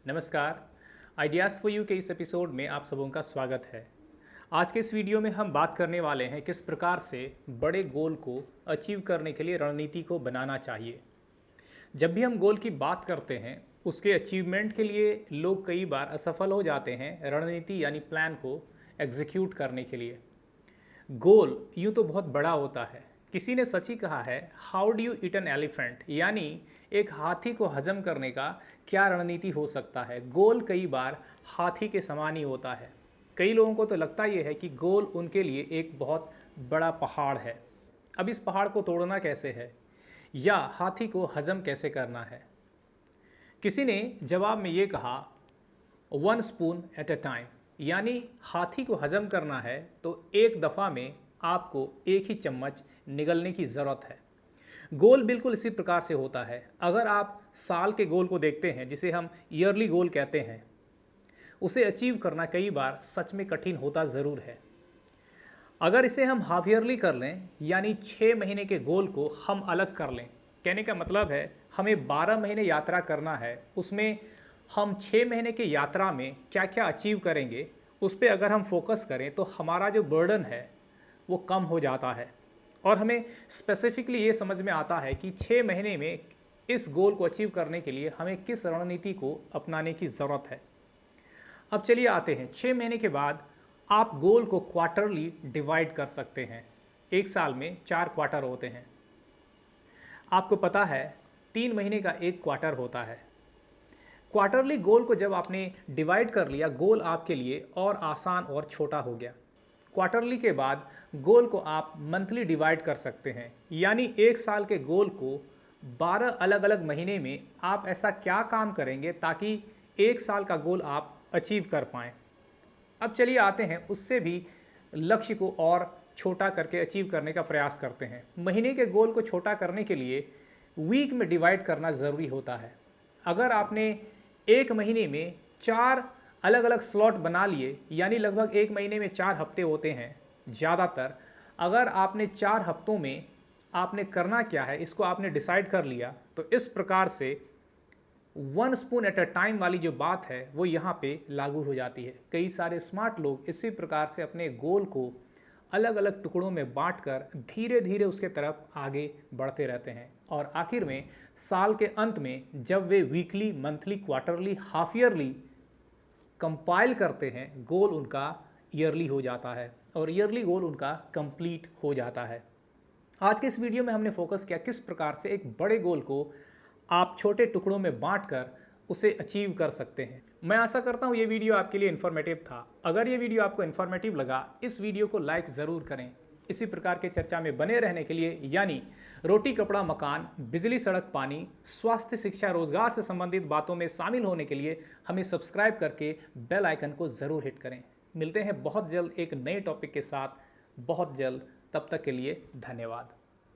नमस्कार। Ideas for you के इस एपिसोड में आप सबों का स्वागत है। आज के इस वीडियो में हम बात करने वाले हैं किस प्रकार से बड़े गोल को अचीव करने के लिए रणनीति को बनाना चाहिए। जब भी हम गोल की बात करते हैं उसके अचीवमेंट के लिए लोग कई बार असफल हो जाते हैं रणनीति यानी प्लान को एग्जीक्यूट करने के लिए। गोल यूँ तो बहुत बड़ा होता है। किसी ने सच ही कहा है, how do you eat an elephant, यानी एक हाथी को हजम करने का क्या रणनीति हो सकता है। गोल कई बार हाथी के समान ही होता है। कई लोगों को तो लगता ये है कि गोल उनके लिए एक बहुत बड़ा पहाड़ है। अब इस पहाड़ को तोड़ना कैसे है या हाथी को हजम कैसे करना है। किसी ने जवाब में ये कहा, 1 स्पून एट अ टाइम, यानी हाथी को हजम करना है तो एक दफ़ा में आपको एक ही चम्मच निगलने की ज़रूरत है। गोल बिल्कुल इसी प्रकार से होता है। अगर आप साल के गोल को देखते हैं, जिसे हम ईयरली गोल कहते हैं, उसे अचीव करना कई बार सच में कठिन होता ज़रूर है। अगर इसे हम हाफ ईयरली कर लें, यानी 6 महीने के गोल को हम अलग कर लें, कहने का मतलब है हमें 12 महीने यात्रा करना है, उसमें हम 6 महीने की यात्रा में क्या क्या अचीव करेंगे उस पर अगर हम फोकस करें तो हमारा जो बर्डन है वो कम हो जाता है और हमें स्पेसिफिकली ये समझ में आता है कि 6 महीने में इस गोल को अचीव करने के लिए हमें किस रणनीति को अपनाने की ज़रूरत है। अब चलिए आते हैं, 6 महीने के बाद आप गोल को क्वार्टरली डिवाइड कर सकते हैं। एक साल में 4 क्वार्टर होते हैं। आपको पता है 3 महीने का एक क्वार्टर होता है। क्वार्टरली गोल को जब आपने डिवाइड कर लिया, गोल आपके लिए और आसान और छोटा हो गया। क्वार्टरली के बाद गोल को आप मंथली डिवाइड कर सकते हैं, यानी एक साल के गोल को 12 अलग अलग महीने में आप ऐसा क्या काम करेंगे ताकि एक साल का गोल आप अचीव कर पाएँ। अब चलिए आते हैं, उससे भी लक्ष्य को और छोटा करके अचीव करने का प्रयास करते हैं। महीने के गोल को छोटा करने के लिए वीक में डिवाइड करना ज़रूरी होता है। अगर आपने एक महीने में 4 अलग अलग स्लॉट बना लिए, यानी लगभग एक महीने में 4 हफ्ते होते हैं ज़्यादातर। अगर आपने 4 हफ्तों में आपने करना क्या है इसको आपने डिसाइड कर लिया, तो इस प्रकार से 1 स्पून एट अ टाइम वाली जो बात है वो यहाँ पे लागू हो जाती है। कई सारे स्मार्ट लोग इसी प्रकार से अपने गोल को अलग अलग टुकड़ों में बांटकर धीरे धीरे उसके तरफ आगे बढ़ते रहते हैं और आखिर में साल के अंत में जब वे weekly, monthly, quarterly, half yearly compile करते हैं, गोल उनका ईयरली हो जाता है और ईयरली गोल उनका कंप्लीट हो जाता है। आज के इस वीडियो में हमने फोकस किया किस प्रकार से एक बड़े गोल को आप छोटे टुकड़ों में बांटकर उसे अचीव कर सकते हैं। मैं आशा करता हूँ ये वीडियो आपके लिए इन्फॉर्मेटिव था। अगर ये वीडियो आपको इन्फॉर्मेटिव लगा, इस वीडियो को लाइक ज़रूर करें। इसी प्रकार के चर्चा में बने रहने के लिए, यानी रोटी कपड़ा मकान, बिजली सड़क पानी, स्वास्थ्य शिक्षा रोजगार से संबंधित बातों में शामिल होने के लिए हमें सब्सक्राइब करके बेल आइकन को ज़रूर हिट करें। मिलते हैं बहुत जल्द एक नए टॉपिक के साथ, बहुत जल्द। तब तक के लिए धन्यवाद।